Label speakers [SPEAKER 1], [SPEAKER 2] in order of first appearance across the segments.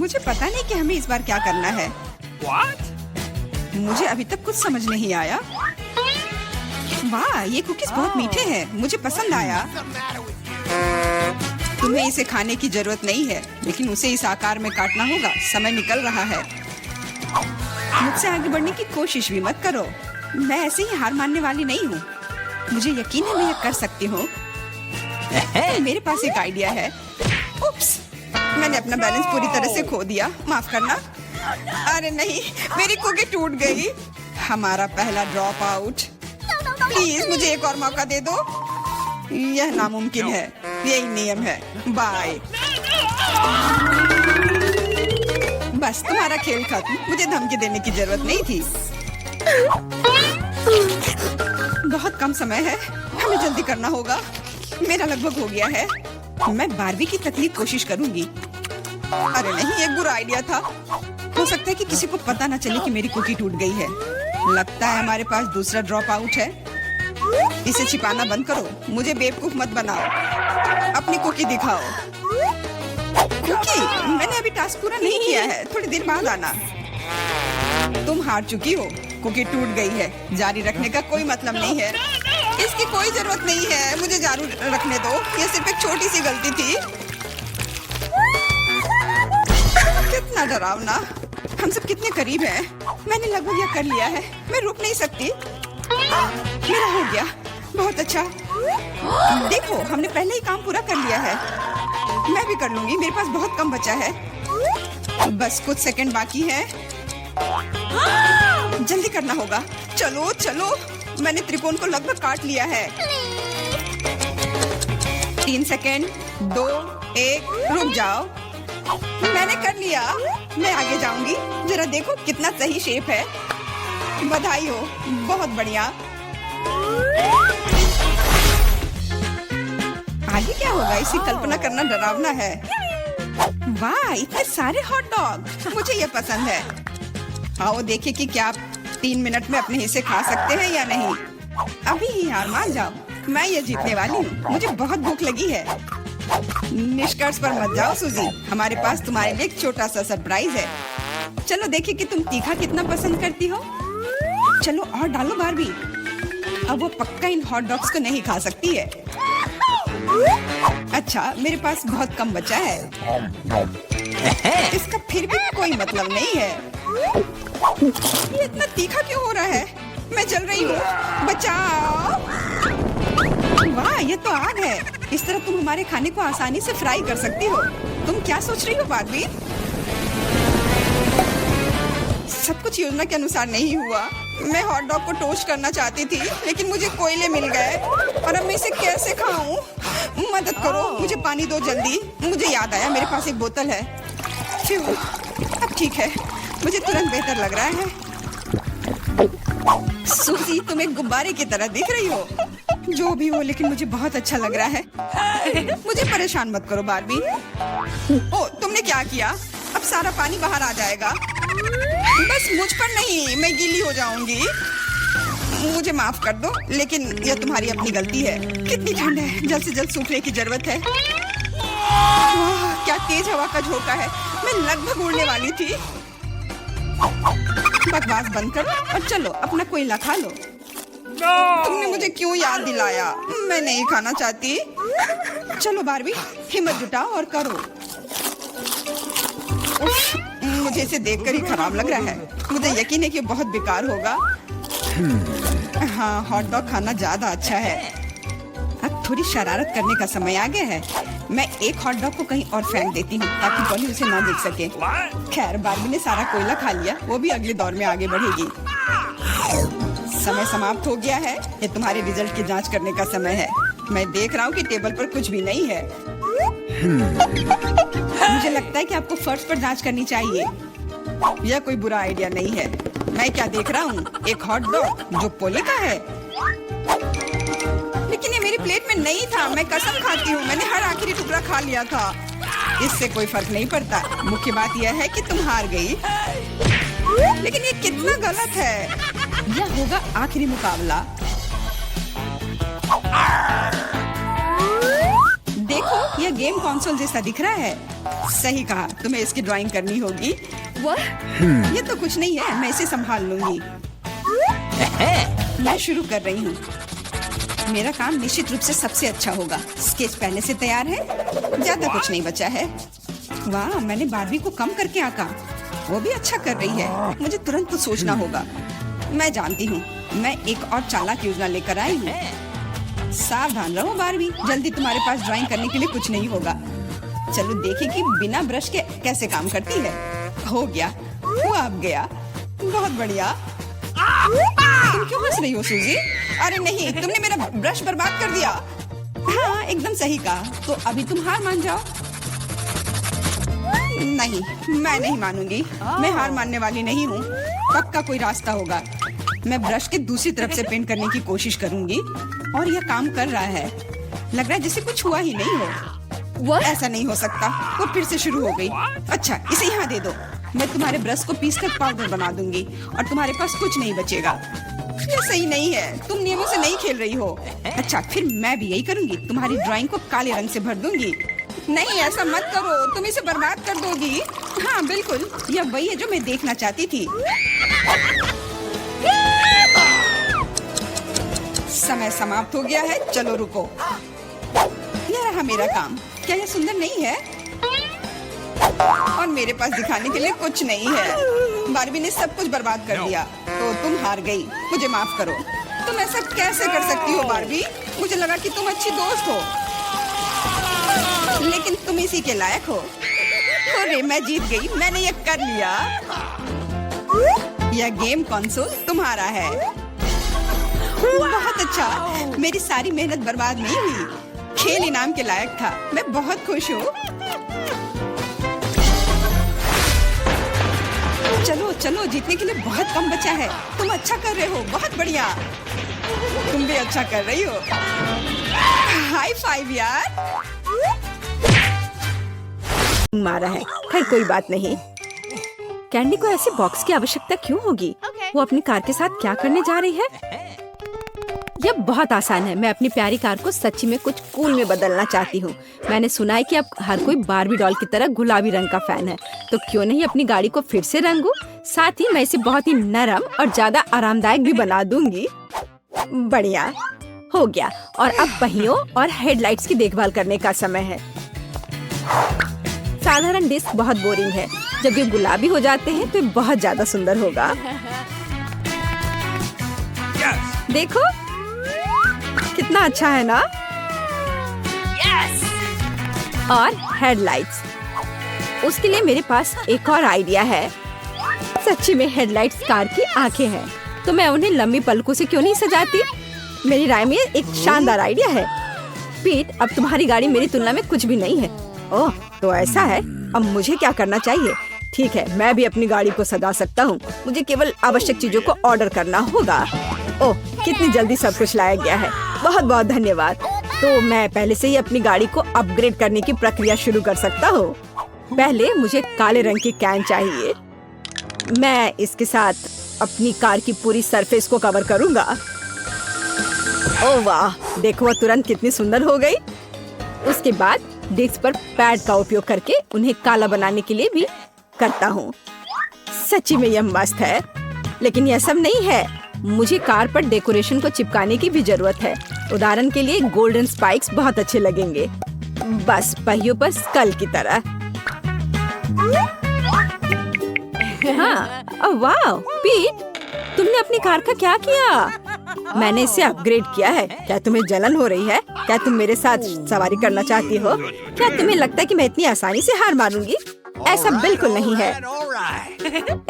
[SPEAKER 1] मुझे पता नहीं कि हमें इस बार क्या करना है।
[SPEAKER 2] What?
[SPEAKER 1] मुझे अभी तक कुछ समझ नहीं आया। वाह, ये कुकीज बहुत मीठे हैं, मुझे पसंद आया। तुम्हें इसे खाने की जरूरत नहीं है, लेकिन उसे इस आकार में काटना होगा। समय निकल रहा है। मुझसे आगे बढ़ने की कोशिश भी मत करो। मैं ऐसे ही हार मानने वाली नहीं हूँ। मुझे यकीन है मैं ये कर सकती हूँ। मेरे पास एक आइडिया है। उप्स, मैंने अपना बैलेंस पूरी तरह से खो दिया, माफ करना। अरे नहीं, मेरी कुकी टूट गई। हमारा पहला ड्रॉप आउट। प्लीज मुझे एक और मौका दे दो। यह नामुमकिन है, यही नियम है। बाय। बस तुम्हारा खेल खत्म। मुझे धमकी देने की जरूरत नहीं थी। बहुत कम समय है, हमें जल्दी करना होगा। मेरा लगभग हो गया है। मैं बारबी की तकलीफ कोशिश करूंगी। अरे नहीं, ये बुरा आइडिया था। हो सकता है कि किसी को पता न चले कि मेरी कुकी टूट गई है। लगता है हमारे पास दूसरा ड्रॉप आउट है। इसे छिपाना बंद करो। मुझे बेवकूफ मत बनाओ। अपनी कुकी दिखाओ। कुकी, मैंने अभी टास्क पूरा नहीं किया है। थोड़ी देर बाद आना। तुम हार चुकी हो। कुकी टूट गई है। जारी रखने का कोई मतलब नहीं है। इसकी कोई जरूरत नहीं है। मुझे जारी रखने दो। ये सिर्फ एक छोटी सी गलती थी। कितना डरावना। हम सब कितने करीब हैं। मैंने लगभग यह कर लिया है। मैं रुक नहीं सकती। मेरा हो गया। बहुत अच्छा। देखो, हमने पहले ही काम पूरा कर लिया है। मैं भी कर लूंगी। मेरे पास बहुत कम बचा है। बस कुछ सेकंड बाकी है। जल्दी करना होगा। चलो चलो, मैंने त्रिकोण को लगभग काट लिया है। 3 सेकंड, 2, 1, रुक जाओ। मैंने कर लिया। मैं आगे जाऊंगी। जरा देखो कितना सही शेप है। बधाई हो, बहुत बढ़िया। आगे क्या होगा, इसी कल्पना करना डरावना है। वाह, इतने सारे हॉट डॉग। मुझे ये पसंद है। आओ देखें कि क्या आप 3 मिनट में अपने हिस्से खा सकते हैं या नहीं। अभी ही हार मान जाओ। मैं ये जीतने वाली हूँ। मुझे बहुत भूख लगी है। निष्कर्ष पर मत जाओ सूजी। हमारे पास तुम्हारे लिए एक छोटा सा सरप्राइज है। चलो देखें कि तुम तीखा कितना पसंद करती हो। चलो और डालो बारबी। अब वो पक्का इन हॉट डॉग्स को नहीं खा सकती है। अच्छा, मेरे पास बहुत कम बचा है। इसका फिर भी कोई मतलब नहीं है। ये इतना तीखा क्यों हो रहा है? मैं जल रही हूँ। बचाओ। वाह, ये तो आग है। इस तरह तुम हमारे खाने को आसानी से फ्राई कर सकती हो। तुम क्या सोच रही हो बारबी? सब कुछ योजना के अनुसार नहीं हुआ। मैं हॉट डॉग को टोस्ट करना चाहती थी, लेकिन मुझे कोयले मिल गए और अब मैं इसे कैसे खाऊं? मदद करो, मुझे पानी दो जल्दी। मुझे याद आया, मेरे पास एक बोतल है। अब ठीक है, मुझे तुरंत बेहतर लग रहा है। सूजी, तुम एक गुब्बारे की तरह दिख रही हो। जो भी हो, लेकिन मुझे बहुत अच्छा लग रहा है। मुझे परेशान मत करो बारबी। ओ, तुमने क्या किया? अब सारा पानी बाहर आ जाएगा। बस मुझ पर नहीं, मैं गीली हो जाऊंगी। मुझे माफ कर दो, लेकिन यह तुम्हारी अपनी गलती है। कितनी ठंड है, जल्द से जल्द सूखने की जरूरत है। वाह, क्या तेज हवा का झोंका है। मैं लगभग उड़ने वाली थी। बकवास बंद करो और चलो अपना कोयला खा लो। तुमने मुझे क्यों याद दिलाया? मैं नहीं खाना चाहती। चलो बारबी, हिम्मत जुटाओ और करो। मुझे इसे देखकर ही खराब लग रहा है। मुझे यकीन है कि बहुत बेकार होगा। हाँ, हॉट डॉग खाना ज्यादा अच्छा है। अब थोड़ी शरारत करने का समय आ गया है। मैं एक हॉट डॉग को कहीं और फेंक देती हूँ ताकि पॉली उसे ना देख सके। खैर, बारबी ने सारा कोयला खा लिया। वो भी अगले दौर में आगे बढ़ेगी। समय समाप्त हो गया है। ये तुम्हारे रिजल्ट की जांच करने का समय है। मैं देख रहा हूँ कि टेबल पर कुछ भी नहीं है। मुझे लगता है कि आपको फर्श पर जांच करनी चाहिए। यह कोई बुरा आइडिया नहीं है। मैं क्या देख रहा हूँ? एक हॉट डॉग जो पोली का है। लेकिन ये मेरी प्लेट में नहीं था। मैं कसम खाती हूँ, मैंने हर आखिरी टुकड़ा खा लिया था। इससे कोई फर्क नहीं पड़ता। मुख्य बात यह है कि तुम हार गई। लेकिन ये कितना गलत है। यह होगा आखिरी मुकाबला। देखो, यह गेम कंसोल जैसा दिख रहा है। सही कहा, तुम्हें इसकी ड्राइंग करनी होगी। ये तो कुछ नहीं है, मैं इसे संभाल लूंगी। मैं शुरू कर रही हूँ। मेरा काम निश्चित रूप से सबसे अच्छा होगा। स्केच पहले से तैयार है, ज्यादा कुछ नहीं बचा है। वाह, मैंने बारबी को कम करके आंका। वो भी अच्छा कर रही है। मुझे तुरंत कुछ सोचना होगा। मैं जानती हूँ, मैं एक और चालाक योजना लेकर आई हूँ। सावधान रहो बारबी, जल्दी तुम्हारे पास ड्राइंग करने के लिए कुछ नहीं होगा। चलो देखें कि बिना ब्रश के कैसे काम करती है। हो गया, वो अब गया। बहुत बढ़िया। तुम क्यों हंस रही हो सूजी? अरे नहीं, तुमने मेरा ब्रश बर्बाद कर दिया। हाँ, एकदम सही कहा। तो अभी तुम हार मान जाओ। नहीं, मैं नहीं मानूंगी। मैं हार मानने वाली नहीं हूँ। पक्का कोई रास्ता होगा। मैं ब्रश के दूसरी तरफ से पेंट करने की कोशिश करूंगी और यह काम कर रहा है। लग रहा है जैसे कुछ हुआ ही नहीं हो। ऐसा नहीं हो सकता। वो फिर से शुरू हो गई। अच्छा, इसे यहाँ दे दो। मैं तुम्हारे ब्रश को पीसकर पाउडर बना दूंगी और तुम्हारे पास कुछ नहीं बचेगा। ये सही नहीं है, तुम नियमों से नहीं खेल रही हो। अच्छा, फिर मैं भी यही करूंगी। तुम्हारी ड्राइंग को काले रंग से भर दूंगी। नहीं, ऐसा मत करो, तुम इसे बर्बाद कर दोगी। हाँ बिल्कुल, यह वही है जो मैं देखना चाहती थी। समय समाप्त हो गया है। चलो रुको, यह रहा मेरा काम। क्या यह सुंदर नहीं है? और मेरे पास दिखाने के लिए कुछ नहीं है। बारबी ने सब कुछ बर्बाद कर दिया, तो तुम हार गई। मुझे माफ करो। तुम ऐसा कैसे कर सकती हो बारबी? मुझे लगा कि तुम अच्छी दोस्त हो, लेकिन तुम इसी के लायक हो। अरे मैं जीत गई, मैंने ये कर लिया। यह गेम कंसोल तुम्हारा है। बहुत अच्छा, मेरी सारी मेहनत बर्बाद नहीं हुई। खेल इनाम के लायक था। मैं बहुत खुश हूँ। चलो चलो, जीतने के लिए बहुत कम बचा है। तुम अच्छा कर रहे हो, बहुत बढ़िया। तुम भी अच्छा कर रही हो। हाई फाइव यार।
[SPEAKER 2] मारा है, खैर कोई बात नहीं। कैंडी को ऐसे बॉक्स की आवश्यकता क्यों होगी? वो अपनी कार के साथ क्या करने जा रही है? यह बहुत आसान है। मैं अपनी प्यारी कार को सच्ची में कुछ कूल में बदलना चाहती हूँ। मैंने सुना है कि अब हर कोई बारबी डॉल की तरह गुलाबी रंग का फैन है, तो क्यों नहीं अपनी गाड़ी को फिर से रंगूं? साथ ही मैं इसे बहुत ही नरम और ज्यादा आरामदायक भी बना दूंगी। बढ़िया हो गया। और अब पहियों और हेडलाइट्स की देखभाल करने का समय है। साधारण डिस्क बहुत बोरिंग है। जब ये गुलाबी हो जाते हैं तो ये बहुत ज्यादा सुंदर होगा। देखो कितना अच्छा है ना? और हेडलाइट्स, उसके लिए मेरे पास एक और आइडिया है। सच्ची में हेडलाइट्स कार की आंखें हैं, तो मैं उन्हें लंबी पलकों से क्यों नहीं सजाती? मेरी राय में एक शानदार आइडिया है। पीट, अब तुम्हारी गाड़ी मेरी तुलना में कुछ भी नहीं है। ओह, तो ऐसा है। अब मुझे क्या करना चाहिए? ठीक है, मैं भी अपनी गाड़ी को सजा सकता हूँ। मुझे केवल आवश्यक चीजों को ऑर्डर करना होगा। ओह, कितनी जल्दी सब कुछ लाया गया है। बहुत बहुत धन्यवाद। तो मैं पहले से ही अपनी गाड़ी को अपग्रेड करने की प्रक्रिया शुरू कर सकता हूँ। पहले मुझे काले रंग की कैन चाहिए। मैं इसके साथ अपनी कार की पूरी सरफेस को कवर करूँगा। ओह वाह, देखो वह तुरंत कितनी सुंदर हो गई। उसके बाद डिस्क पर पैड का उपयोग करके उन्हें काला बनाने के लिए भी करता हूँ। सच्ची में यह मस्त है। लेकिन यह सब नहीं है, मुझे कार पर डेकोरेशन को चिपकाने की भी जरूरत है। उदाहरण के लिए गोल्डन स्पाइक्स बहुत अच्छे लगेंगे, बस पहियों पर स्कल की तरह। हाँ, वाह पीट, तुमने अपनी कार का क्या किया? मैंने इसे अपग्रेड किया है। क्या तुम्हें जलन हो रही है? क्या तुम मेरे साथ सवारी करना चाहती हो? क्या तुम्हें लगता है कि मैं इतनी आसानी से हार मारूंगी? ऐसा बिल्कुल नहीं है।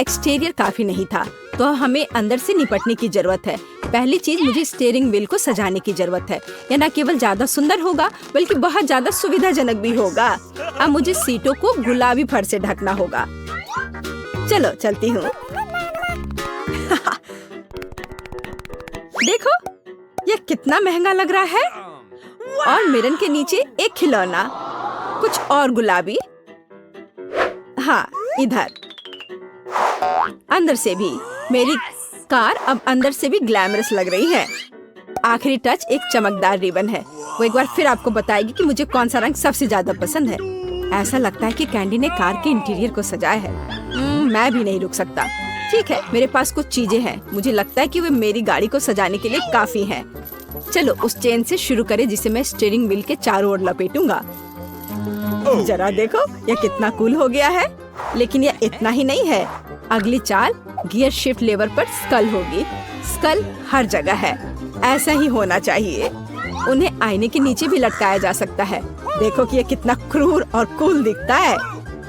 [SPEAKER 2] एक्सटीरियर काफी नहीं था, तो हमें अंदर से निपटने की जरूरत है। पहली चीज, मुझे स्टीयरिंग व्हील को सजाने की जरूरत है। यह न केवल ज्यादा सुंदर होगा, बल्कि बहुत ज्यादा सुविधाजनक भी होगा। अब मुझे सीटों को गुलाबी फर से ढकना होगा। चलो चलती हूँ। देखो, यह कितना महंगा लग रहा है। और मिरर के नीचे एक खिलौना, कुछ और गुलाबी। हाँ, इधर अंदर से भी। मेरी कार अब अंदर से भी ग्लैमरस लग रही है। आखिरी टच एक चमकदार रिबन है। वो एक बार फिर आपको बताएगी कि मुझे कौन सा रंग सबसे ज्यादा पसंद है। ऐसा लगता है कि कैंडी ने कार के इंटीरियर को सजाया है। मैं भी नहीं रुक सकता। ठीक है, मेरे पास कुछ चीजें हैं। मुझे लगता है कि वे मेरी गाड़ी को सजाने के लिए काफी हैं। चलो उस चेन से शुरू करें जिसे मैं स्टीयरिंग व्हील के चारों ओर लपेटूंगा। जरा देखो ये कितना कूल हो गया है। लेकिन यह इतना ही नहीं है। अगली चाल गियर शिफ्ट लेवर पर स्कल होगी। स्कल हर जगह है, ऐसा ही होना चाहिए। उन्हें आईने के नीचे भी लटकाया जा सकता है। देखो कि ये कितना क्रूर और कूल दिखता है।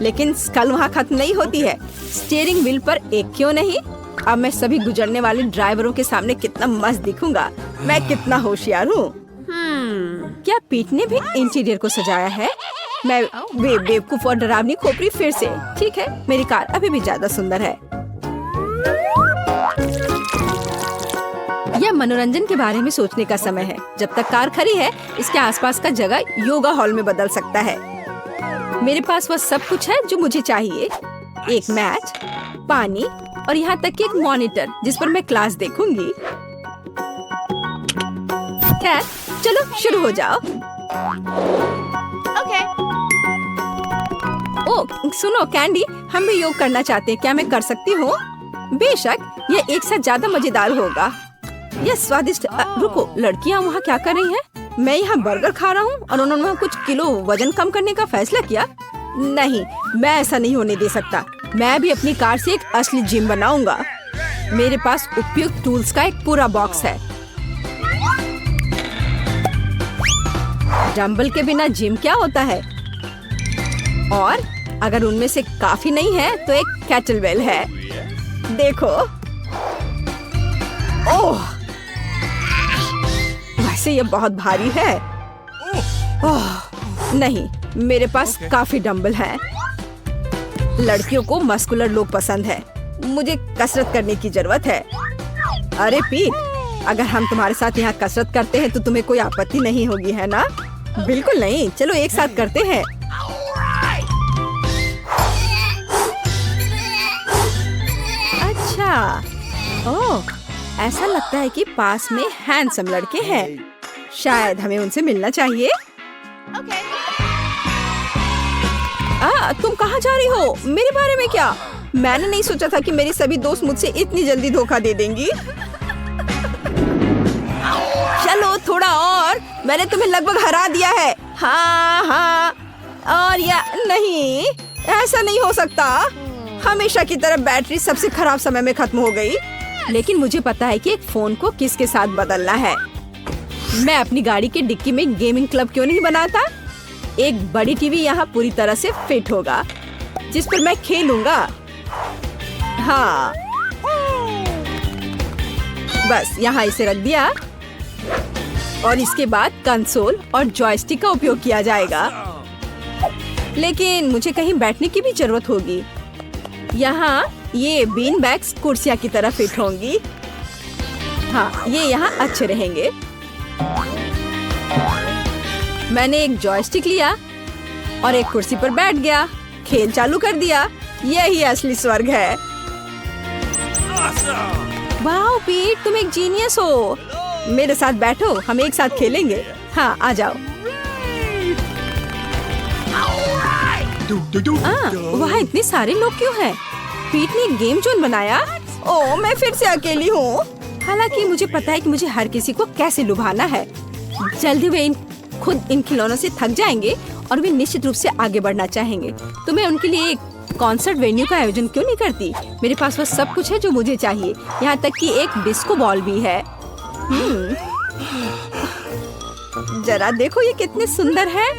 [SPEAKER 2] लेकिन स्कल वहाँ खत्म नहीं होती है। स्टीयरिंग व्हील पर एक क्यों नहीं, अब मैं सभी गुजरने वाले ड्राइवरों के सामने कितना मस्त दिखूंगा। मैं कितना होशियार हूँ। क्या पीट ने भी इंटीरियर को सजाया है? मैं बेवकूफ और डरावनी खोपड़ी फिर से। ठीक है, मेरी कार अभी भी ज्यादा सुंदर है। यह मनोरंजन के बारे में सोचने का समय है। जब तक कार खड़ी है, इसके आसपास का जगह योगा हॉल में बदल सकता है। मेरे पास वह सब कुछ है जो मुझे चाहिए। एक मैच, पानी और यहाँ तक कि एक मॉनिटर जिस पर मैं क्लास देखूंगी। खैर, चलो शुरू हो जाओ। ओह सुनो कैंडी, हम भी योग करना चाहते हैं। क्या मैं कर सकती हूँ? बेशक, यह एक साथ ज्यादा मजेदार होगा। यह स्वादिष्ट। रुको, लड़कियाँ वहाँ क्या कर रही हैं? मैं यहाँ बर्गर खा रहा हूँ और उन्होंने कुछ किलो वजन कम करने का फैसला किया। नहीं, मैं ऐसा नहीं होने दे सकता। मैं भी अपनी कार से एक असली जिम बनाऊंगा। मेरे पास उपयुक्त टूल्स का एक पूरा बॉक्स है। डंबल के बिना जिम क्या होता है? और अगर उनमें से काफी नहीं है तो एक केटलबेल है। देखो, ओह, वैसे ये बहुत भारी है। ओह नहीं, मेरे पास काफी डंबल हैं। लड़कियों को मस्कुलर लोग पसंद है। मुझे कसरत करने की जरूरत है। अरे पीट, अगर हम तुम्हारे साथ यहाँ कसरत करते हैं तो तुम्हें कोई आपत्ति नहीं होगी, है ना? बिल्कुल नहीं। चलो एक साथ करते हैं। अच्छा, ओह, ऐसा लगता है कि पास में हैंडसम लड़के हैं। शायद हमें उनसे मिलना चाहिए। तुम कहाँ जा रही हो? मेरे बारे में क्या? मैंने नहीं सोचा था कि मेरी सभी दोस्त मुझसे इतनी जल्दी धोखा दे देंगी। चलो थोड़ा और, मैंने तुम्हें लगभग हरा दिया है। हाँ हाँ, और या नहीं, ऐसा नहीं हो सकता। हमेशा की तरह बैटरी सबसे खराब समय में खत्म हो गई। लेकिन मुझे पता है कि एक फोन को किसके साथ बदलना है। मैं अपनी गाड़ी की डिक्की में गेमिंग क्लब क्यों नहीं बनाता? एक बड़ी टीवी यहाँ पूरी तरह से फिट होगा जिस पर मैं खेलूंगा। हाँ, बस यहाँ इसे रख दिया और इसके बाद कंसोल और जॉयस्टिक का उपयोग किया जाएगा। लेकिन मुझे कहीं बैठने की भी जरूरत होगी। यहाँ ये बीन बैग्स कुर्सियाँ की तरह फिट होंगी। हाँ, ये यहाँ अच्छे रहेंगे। मैंने एक जॉयस्टिक लिया और एक कुर्सी पर बैठ गया, खेल चालू कर दिया। यही असली स्वर्ग है। वाह पीट, तुम एक जीनियस हो। मेरे साथ बैठो, हम एक साथ खेलेंगे। हाँ, आ जाओ। वहाँ इतने सारे लोग क्यों हैं? पीट ने एक गेम जोन बनाया। ओह, मैं फिर से अकेली हूँ। हालांकि मुझे पता है कि मुझे हर किसी को कैसे लुभाना है। जल्दी वे खुद इन खिलौनों से थक जाएंगे और वे निश्चित रूप से आगे बढ़ना चाहेंगे। तो मैं उनके लिए एक कॉन्सर्ट वेन्यू का आयोजन क्यों नहीं करती? मेरे पास वह सब कुछ है जो मुझे चाहिए, यहाँ तक कि एक डिस्को बॉल भी है। जरा देखो ये कितने सुंदर है।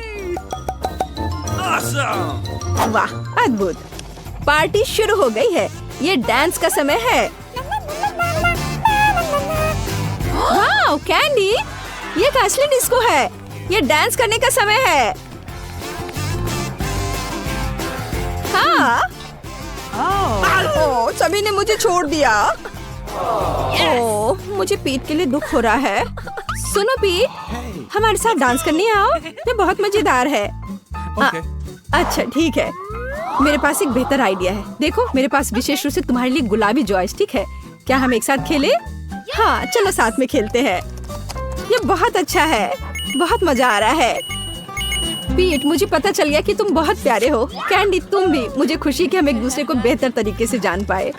[SPEAKER 2] वाह, अद्भुत। पार्टी शुरू हो गई है। ये डांस का समय है। वाह कैंडी, ये एक असली डिस्को है। ये डांस करने का समय है। हाँ। ओह, सभी ने मुझे छोड़ दिया। ओह, मुझे पीट के लिए दुख हो रहा है। सुनो पीट, हमारे साथ डांस करने आओ। ये बहुत मजेदार है। अच्छा ठीक है, मेरे पास एक बेहतर आइडिया है। देखो, मेरे पास विशेष रूप से तुम्हारे लिए गुलाबी जॉयस्टिक है। क्या हम एक साथ खेलें? हाँ, चलो साथ में खेलते हैं। ये बहुत अच्छा है, बहुत मजा आ रहा है। पीट, मुझे पता चल गया कि तुम बहुत प्यारे हो। कैंडी तुम भी। मुझे खुशी कि हम एक दूसरे को बेहतर तरीके से जान पाए।